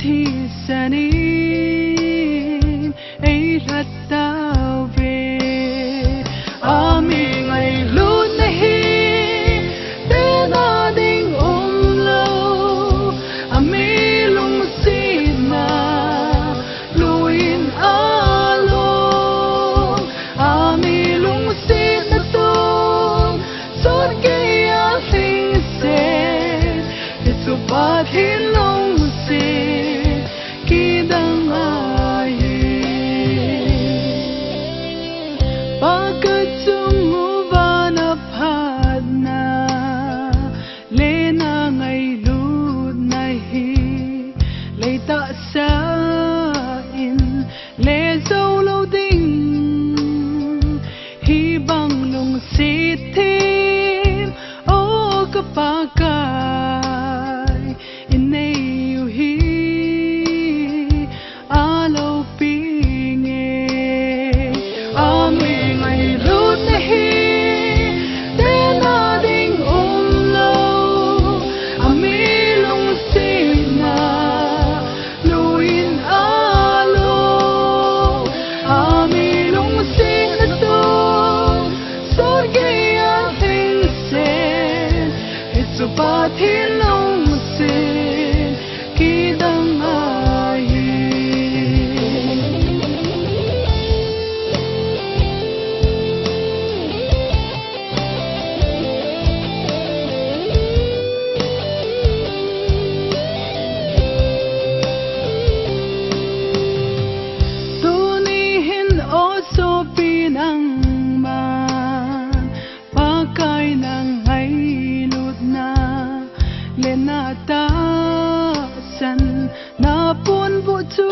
thi sanin ấy là tao về mình ngày luôn này để nó đinh lâu mi lung xin na luin along mi lung xin na tung suốt cái sinh sen itu batin lung xin khi đang ai ta sa in le dâu lâu đinh hi bằng lung si thêm ô ka pa kai in nei yu hi a lâu ping e a mi ngai lut ne hi te na ding lâu a mi lung si na ba thiên long xin khi đang ai tu ni hin o so pinang man pakai nang ai lên na ta san na pun bu chu